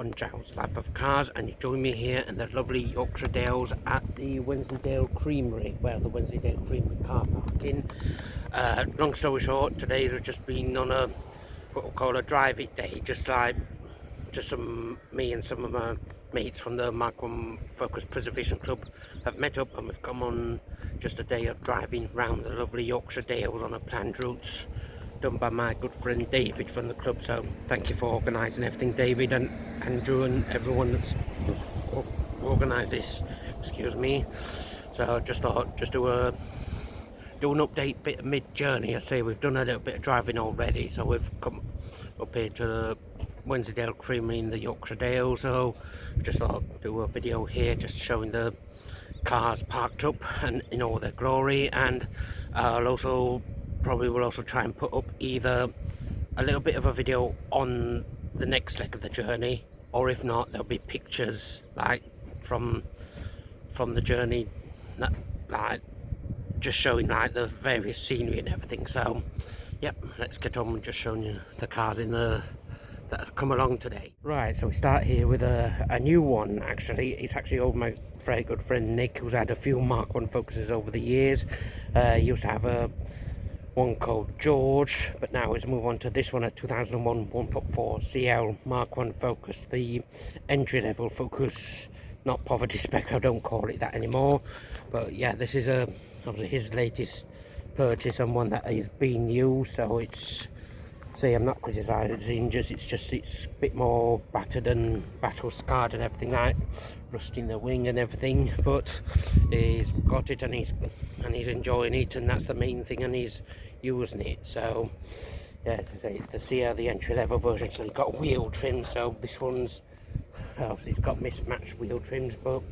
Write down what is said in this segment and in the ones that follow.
on Giles Life of Cars, and you join me here in the lovely Yorkshire Dales at the Wensleydale Creamery, well, the Wensleydale Creamery car parking. Long story short, today has just been on a what we'll call a drive-it day, just me and some of my mates from the Mk1 Focus Preservation Club have met up, and we've come on just a day of driving round the lovely Yorkshire Dales on a planned routes done by my good friend David from the club. So thank you for organising everything, David, and Andrew and everyone that's organised this, excuse me. So just thought do an update bit of mid-journey. I say we've done a little bit of driving already, so we've come up here to the Wensleydale Creamery in the Yorkshire Dales. So just thought do a video here just showing the cars parked up and in all their glory, and I'll also will also try and put up either a little bit of a video on the next leg of the journey, or if not, there'll be pictures like from the journey, that like just showing like the various scenery and everything. So yep, let's get on with just showing you the cars in the that have come along today. Right, so we start here with a new one. Actually, it's actually old my very good friend Nick, who's had a few Mk1 Focuses over the years. He used to have a one called George, but now he's moved on to this one, a 2001 1.4 CL Mk1 Focus, the entry-level Focus, not poverty spec. I don't call it that anymore, but yeah, this is obviously his latest purchase and one that is being used. So it's, see, I'm not criticising, it's a bit more battered and battle scarred and everything, like rusting the wing and everything, but he's got it and he's enjoying it, and that's the main thing, and he's using it. So yeah, as I say, it's the CL, the entry level version. So you've got wheel trim, so this one's obviously it's got mismatched wheel trims, but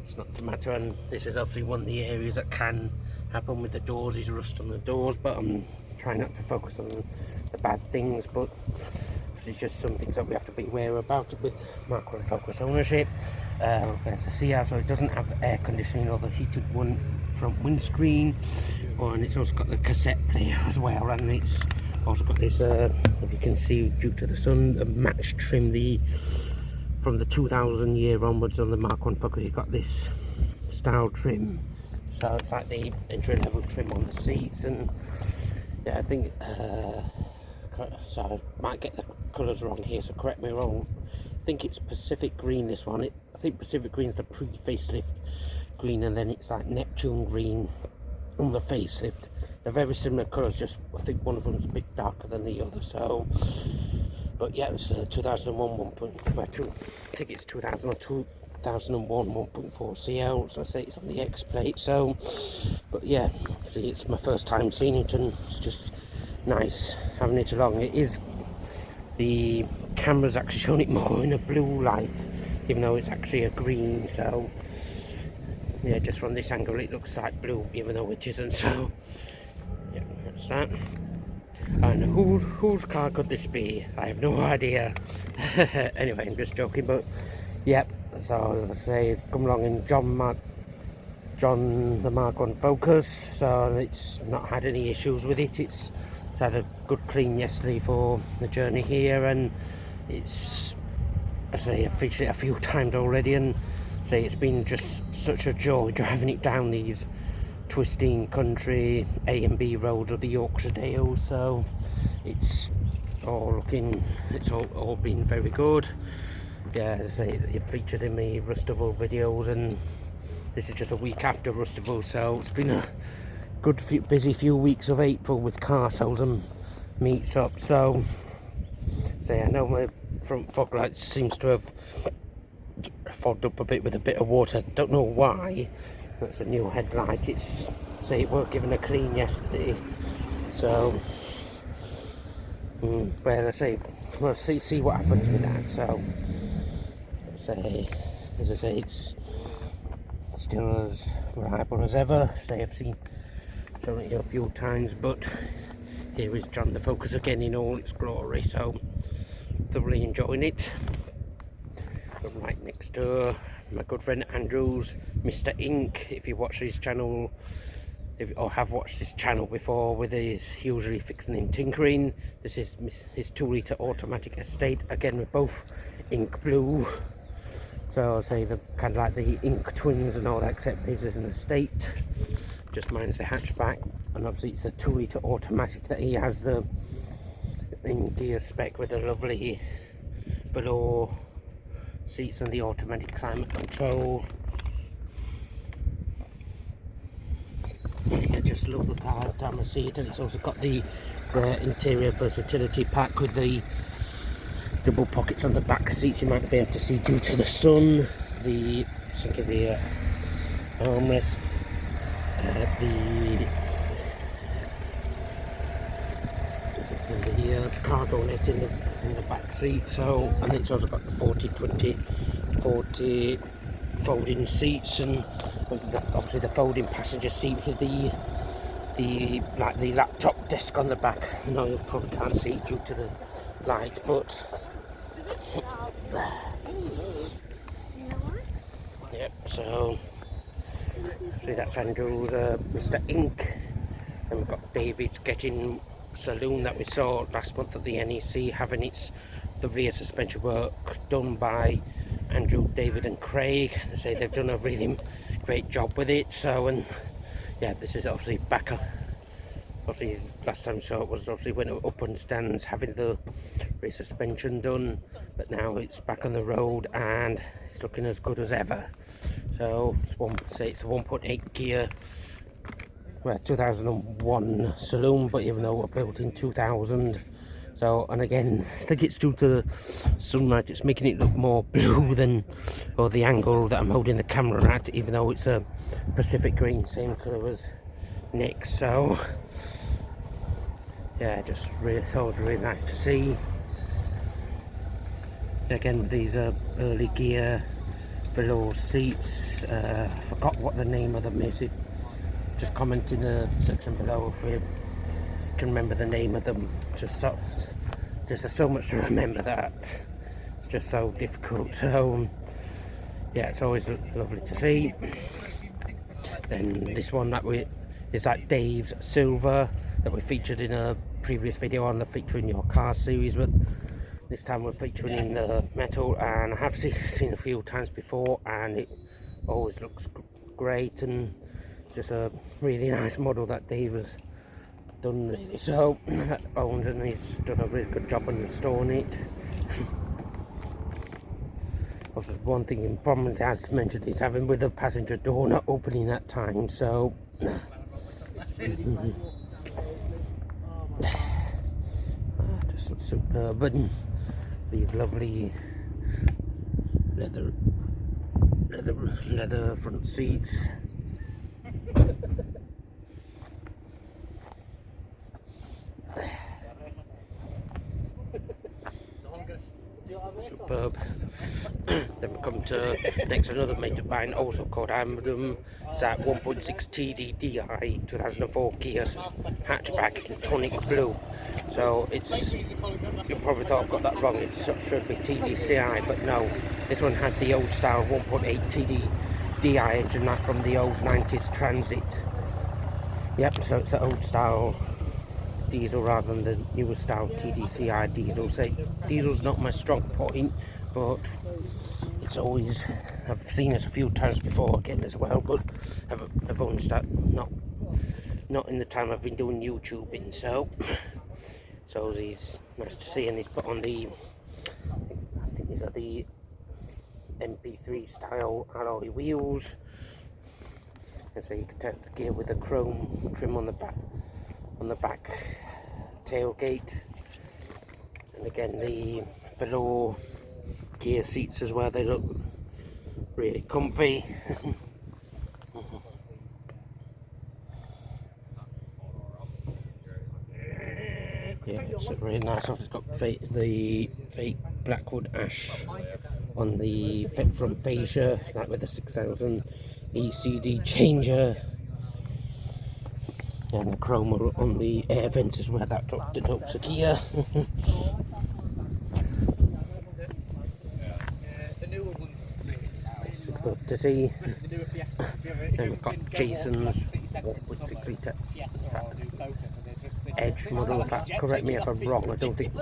it's not the matter. And this is obviously one of the areas that can happen with the doors, is rust on the doors, but I'm trying not to focus on the bad things, but it's just some things that we have to be aware about with Mk1 Focus ownership. There's the CR, so it doesn't have air conditioning or the heated one front windscreen, and it's also got the cassette player as well, and it's also got this if you can see, due to the sun, a matched trim from the 2000 year onwards on the Mk1 Focus. You've got this style trim, so it's like the entry level trim on the seats. And yeah, I think so I might get the colours wrong here, so correct me wrong. I think it's Pacific Green, this one. I think Pacific Green's the pre-facelift green, and then it's like Neptune Green on the facelift. They're very similar colours, just I think one of them's a bit darker than the other. So, but yeah, it's 2001 1.2. I think it's 2002. 2001 1.4 CL, so I say it's on the X plate. So, but yeah, see, it's my first time seeing it, and it's just nice having it along. It is, the camera's actually showing it more in a blue light, even though it's actually a green. So yeah, just from this angle it looks like blue, even though it isn't. So yeah, that's that. And whose car could this be? I have no idea. Anyway, I'm just joking, but yep. So as I say, I've come along in John the Mk1 Focus, so it's not had any issues with it. It's had a good clean yesterday for the journey here, and it's, I say, I've featured it a few times already, and say it's been just such a joy driving it down these twisting country A and B roads of the Yorkshire Dales. So it's all been very good. Yeah, as I say, it featured in my Rustival videos, and this is just a week after Rustival, so it's been a good busy few weeks of April with car sales and meets up. So I know my front fog light seems to have fogged up a bit with a bit of water. Don't know why. That's a new headlight. It's, say, it weren't given a clean yesterday, so well, I say we'll see what happens with that. So as I say, it's still as reliable as ever. Say, I've shown it here a few times, but here is John the Focus again in all its glory. So thoroughly enjoying it. But right next door, my good friend Andrew's Mr. Ink. If you watch his channel, or have watched this channel before, with his usually fixing and tinkering. This is his 2-litre automatic estate, again with both ink blue. So I'll say the kind of like the ink twins and all that, except his is an estate. Just mine's the hatchback, and obviously it's a 2-litre automatic that he has the in gear spec with the lovely below seats and the automatic climate control. So I just love the car down the seat, and it's also got the interior versatility pack with the double pockets on the back seats. You might be able to see due to the sun. The armrest, the cargo net in the back seat. So, and it's also got the 40 folding seats, and obviously the folding passenger seats with the laptop desk on the back. I know you probably can't see it due to the light, but yep. So see, that's Andrew's Mr. Ink, and we've got David's Getting Saloon that we saw last month at the NEC, having the rear suspension work done by Andrew, David and Craig. They say they've done a really great job with it. So, and yeah, this is obviously back up. Obviously last time we saw it was obviously when it was up on stands having the rear suspension done, but now it's back on the road and it's looking as good as ever. So it's a 1.8 gear, well, 2001 saloon, but even though it was built in 2000. So, and again, I think it's due to the sunlight, it's making it look more blue than, or the angle that I'm holding the camera at, even though it's a Pacific green, same colour as Nick's. So yeah, just really, it's always really nice to see. Again, these are early gear velour seats. I forgot what the name of them is. Just comment in the section below if you can remember the name of them. Just there's so much to remember that it's just so difficult. So yeah, it's always lovely to see. Then this one is like Dave's Silver that we featured in a previous video on the Featuring Your Car series, but this time we're featuring in the metal, and I have seen a few times before, and it always looks great, and it's just a really nice model that Dave has done, really. So that owns, and he's done a really good job on restoring it. One thing in problems, as mentioned, is having with the passenger door not opening at times. So just superb, and these lovely leather front seats. Superb. Then we come to next another mate of mine, also called Amram. It's that 1.6 TDDI 2004 Kia hatchback in tonic blue. So it's, you probably thought I've got that wrong, it should be TDCI, but no, this one had the old style 1.8 TDDI engine, that from the old 90s Transit. Yep, so it's the old style diesel rather than the newer style TDCI diesel. So diesel's not my strong point, but it's always, I've seen it a few times before again as well, but I've only started not in the time I've been doing YouTubing. So he's nice to see, and he's put on the, I think these are the MP3 style alloy wheels, and so you can tell it's the gear with the chrome trim on the back tailgate, and again the velour gear seats as well, they look really comfy. Yeah, it's really nice. It's got the fake Blackwood ash on the front fascia, like with the 6000 ECD changer, and the chrome on the air vents as well, that denotes a Kia. Superb to see. Then we've got Jason's 1.6 litre Edge model. In fact, correct me if I'm wrong, I don't think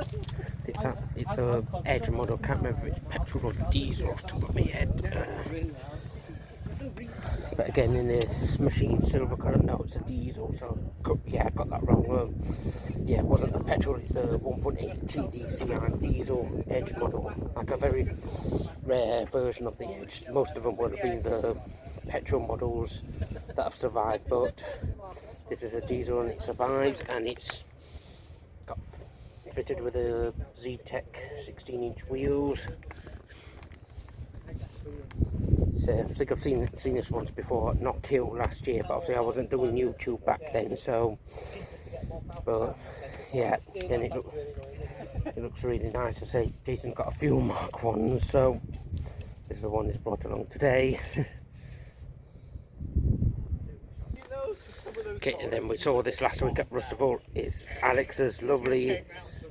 it's a Edge model. Can't remember if it's petrol or diesel off the top of my head. But again, in the machine silver colour, no, it's a diesel, so yeah, I got that wrong. Yeah, it wasn't a petrol, it's a 1.8 TDCI diesel Edge model, like a very rare version of the Edge. Most of them would have been the petrol models that have survived, but this is a diesel and it survives, and it's got fitted with a Z-Tech 16-inch wheels. So I think I've seen this once before, not killed last year, but obviously I wasn't doing YouTube back then, so, but yeah, then it looks really nice. I say Jason's got a few Mk1s, so this is the one he's brought along today. Okay, and then we saw this last week at Rustival. It's Alex's lovely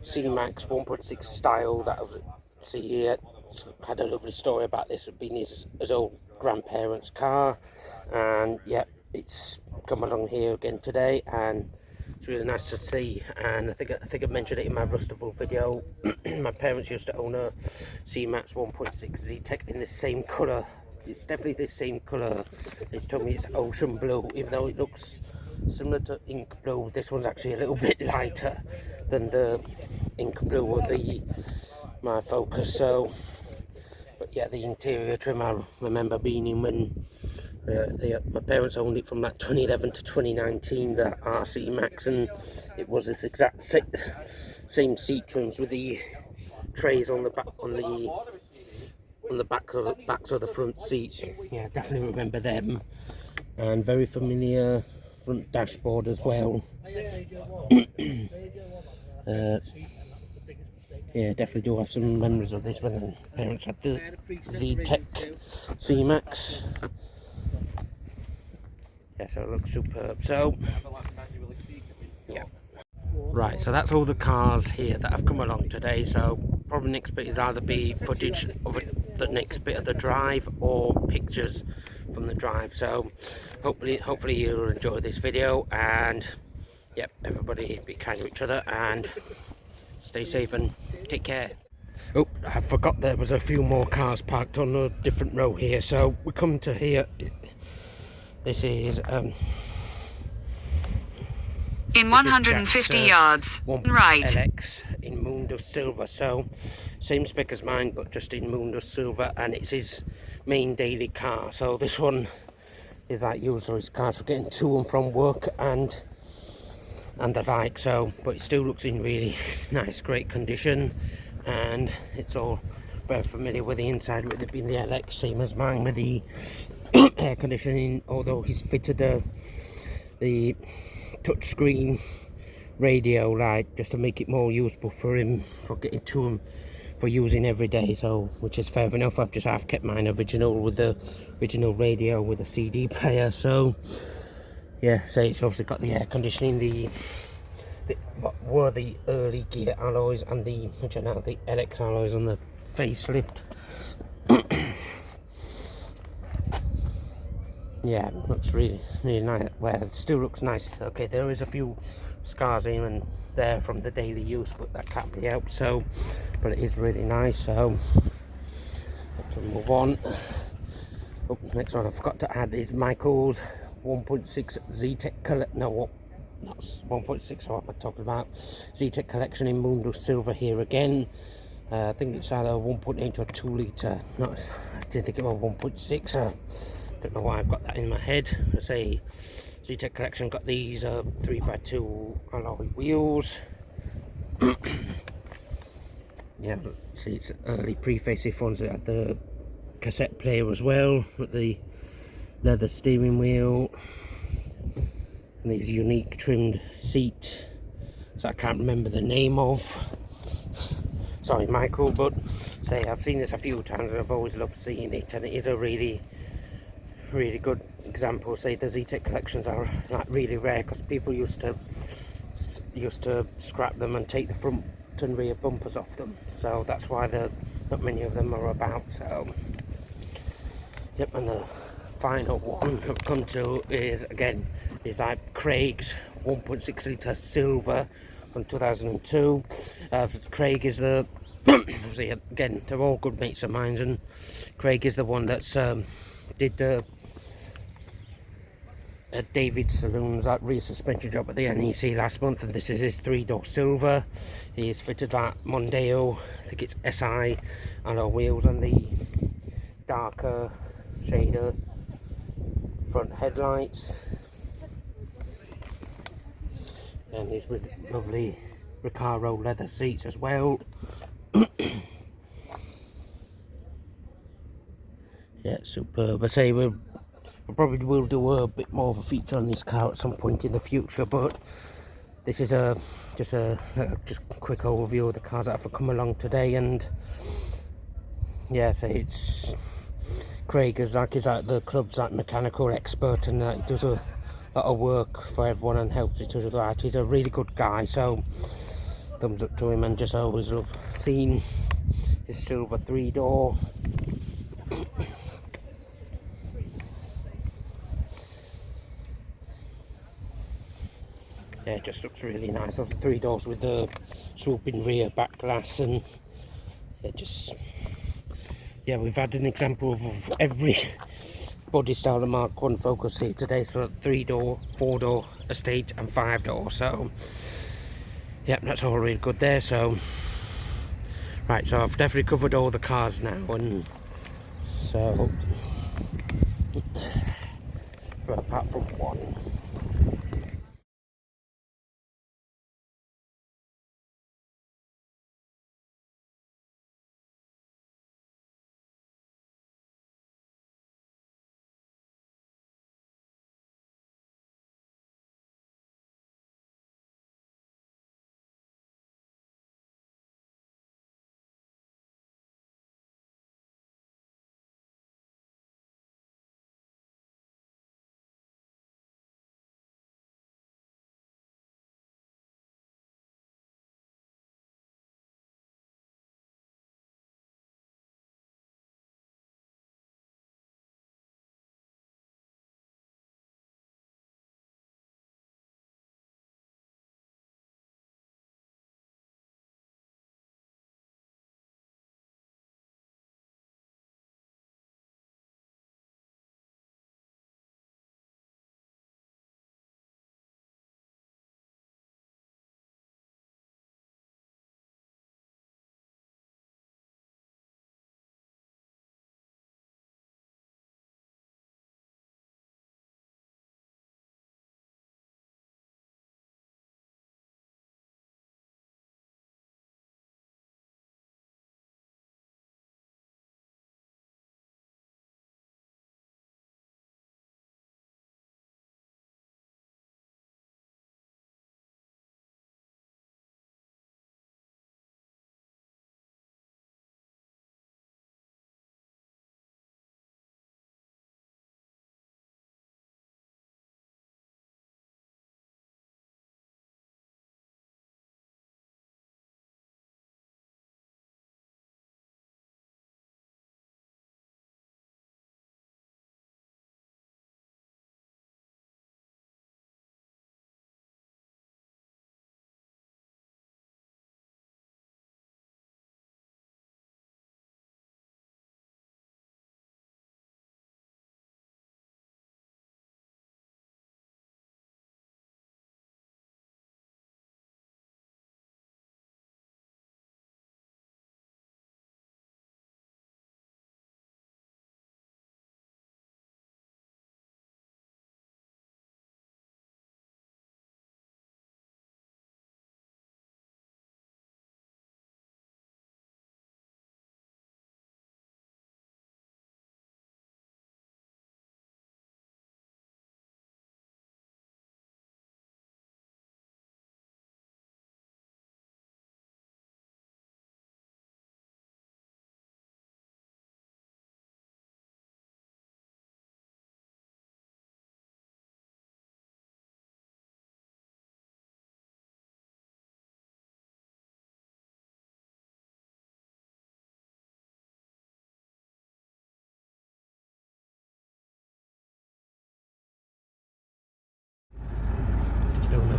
C-Max 1.6 style that was, see, had a lovely story about this. It's been his old grandparents' car, and yeah, it's come along here again today, and it's really nice to see. And I think I mentioned it in my Rustival video. My parents used to own a C-Max 1.6 Z-Tech in the same colour. It's definitely the same colour. It's told me it's ocean blue, even though it looks similar to ink blue. This one's actually a little bit lighter than the ink blue of my Focus. So, but yeah, the interior trim I remember being in when my parents owned it from like 2011 to 2019, the RC Max, and it was this exact same seat trims with the trays on the back backs of the front seats. Yeah, definitely remember them, and very familiar front dashboard as well. Yeah, definitely do have some memories of this when the parents had the Z-Tech C-Max. Yeah, so it looks superb. So, yeah. Right, so that's all the cars here that have come along today. So probably next bit is either be footage of the next bit of the drive or pictures from the drive. So hopefully you'll enjoy this video, and yep, everybody be kind to each other and stay safe and take care. Oh, I forgot there was a few more cars parked on a different row here. So we come to here. This is in 150 yards, right. LX in Moondust Silver, so same spec as mine, but just in Moondust Silver, and it's his main daily car. So this one is like used for his cars for getting to and from work and the like. So, but it still looks in really nice, great condition, and it's all very familiar with the inside, with it being the LX, same as mine, with the air conditioning, although he's fitted the touchscreen radio light just to make it more usable for him, for getting to him, for using every day. So, which is fair enough. I've kept mine original with the original radio with a CD player. So yeah, so it's obviously got the air conditioning, the what were the early gear alloys, and the which are now the LX alloys on the facelift. Yeah, looks really nice. Well, it still looks nice. Okay, there is a few scars here and there from the daily use, but that can't be helped. So, but it is really nice. So, let's move on. Oh, next one I forgot to add is Michael's 1.6 Z-Tech collection. No, what? Not 1.6. What am I talking about? Z-Tech collection in Moondust Silver here again. I think it's either 1.8 or 2 litre. I didn't think it was 1.6. Don't know why I've got that in my head. I say Z-Tech collection got these 3x2 alloy wheels. Yeah, see, it's early pre-facelift ones that had the cassette player as well, with the leather steering wheel and these unique trimmed seat, so I can't remember the name of. Sorry, Michael, but say I've seen this a few times and I've always loved seeing it, and it is a really good example. Say the Z-Tech collections are like really rare because people used to scrap them and take the front and rear bumpers off them, so that's why not many of them are about. So yep, and the final one I've come to is again There's like Craig's 1.6 litre silver from 2002. Craig is the see, again, they're all good mates of mine, and Craig is the one that's did the David Saloon's that rear suspension job at the NEC last month, and this is his 3-door silver. He's fitted that Mondeo, I think it's SI, and our wheels on the darker shader front headlights, and these with lovely Recaro leather seats as well. Yeah, superb. I say we probably will do a bit more of a feature on this car at some point in the future, but this is just a quick overview of the cars that have come along today. And yeah, so it's Craig is like the club's like mechanical expert, and he does a lot of work for everyone and helps each other out. He's a really good guy, so thumbs up to him, and just always love seeing his silver 3-door. Yeah, it just looks really nice. Of the 3 doors with the swooping rear back glass, and it just, yeah, we've had an example of every body style of Mark 1 Focus here today. So 3-door, 4-door, estate, and 5-door. So yeah, that's all really good there. So right, so I've definitely covered all the cars now, and so well, apart from one.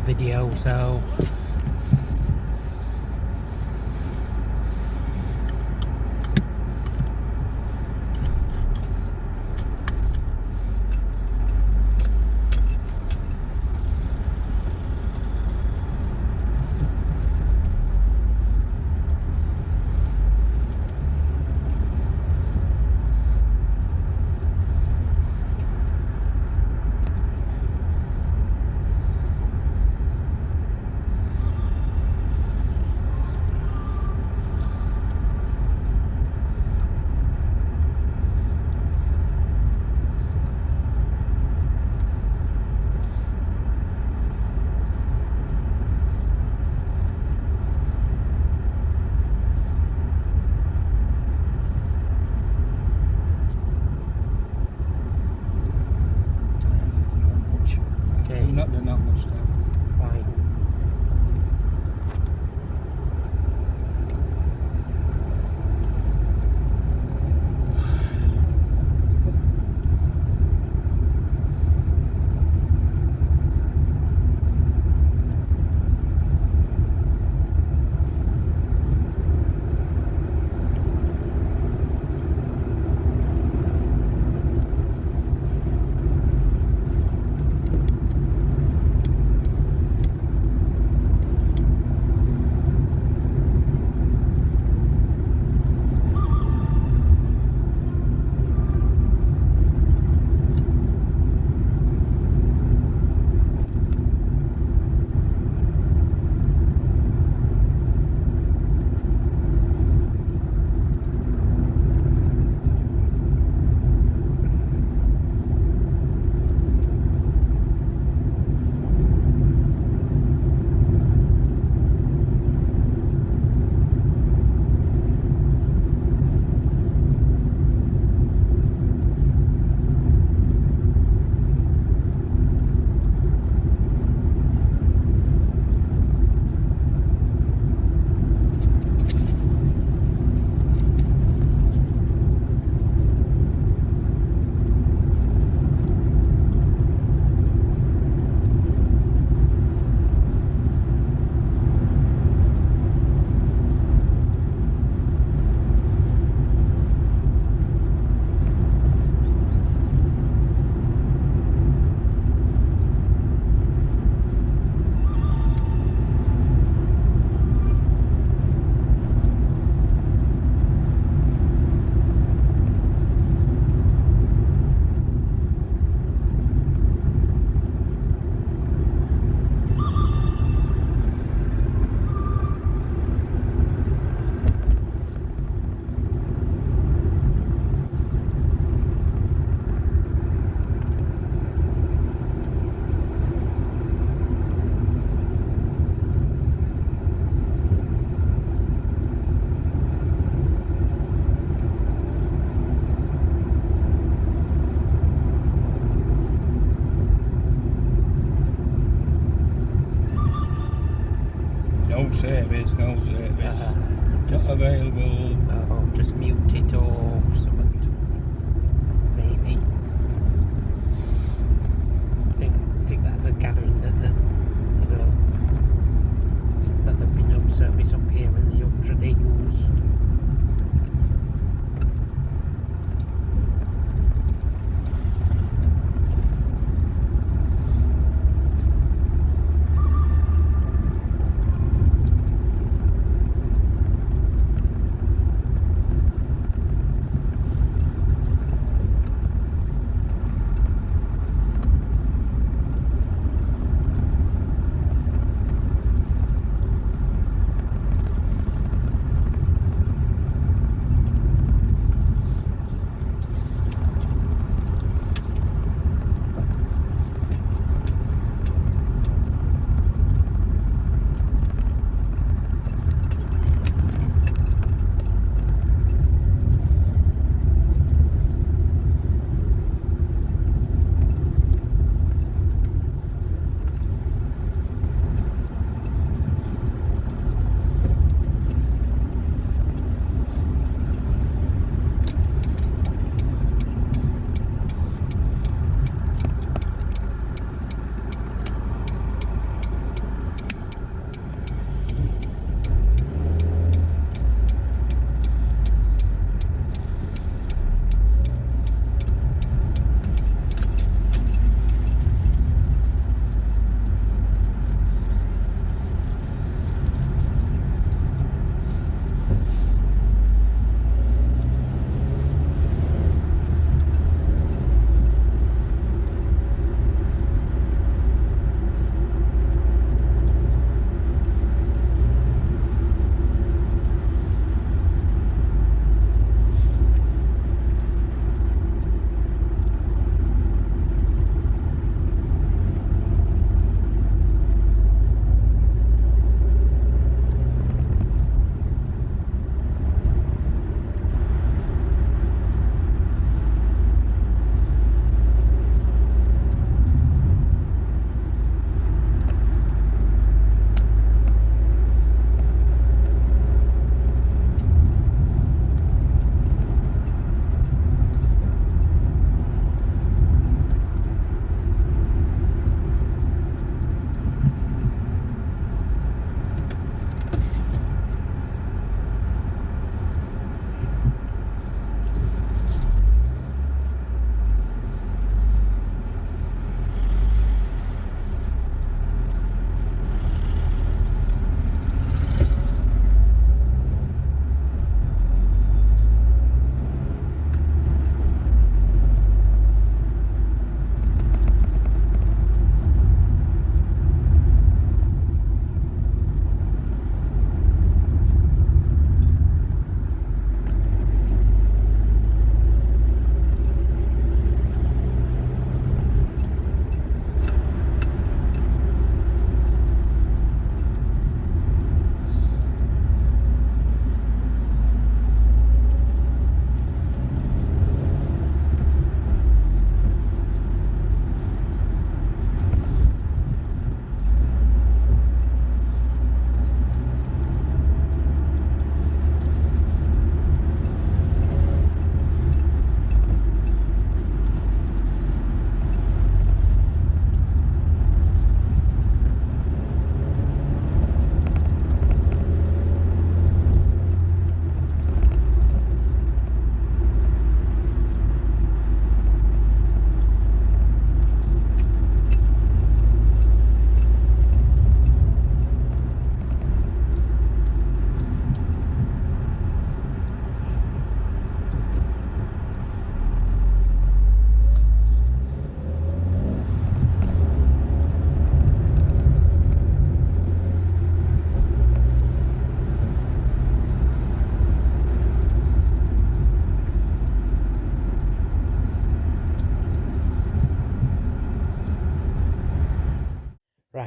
video, so Not doing that much now. fine. No service. Just available. Oh, just mute it or something. Maybe. Think that's a gathering that there've been no service up here in the Yorkshire Dales.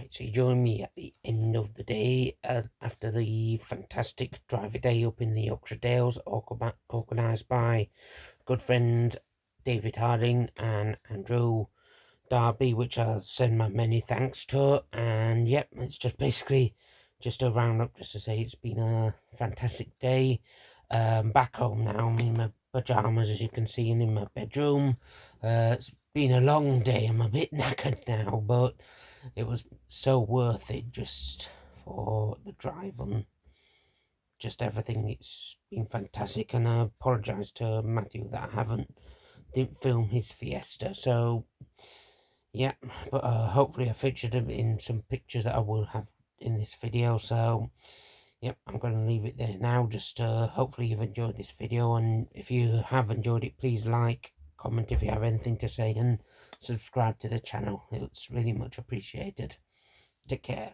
Right, so you join me at the end of the day after the fantastic driver day up in the Yorkshire Dales, organised by good friend David Harding and Andrew Darby, which I'll send my many thanks to. And yep, it's just basically just a roundup just to say it's been a fantastic day. Back home now, I'm in my pyjamas, as you can see, and in my bedroom. It's been a long day. I'm a bit knackered now, but it was so worth it just for the drive and just everything. It's been fantastic, and I apologise to Matthew that I didn't film his Fiesta. So yeah, but hopefully I featured him in some pictures that I will have in this video. So yep, I'm going to leave it there now. Just hopefully you've enjoyed this video, and if you have enjoyed it, please like, comment if you have anything to say, and subscribe to the channel. It's really much appreciated. Take care.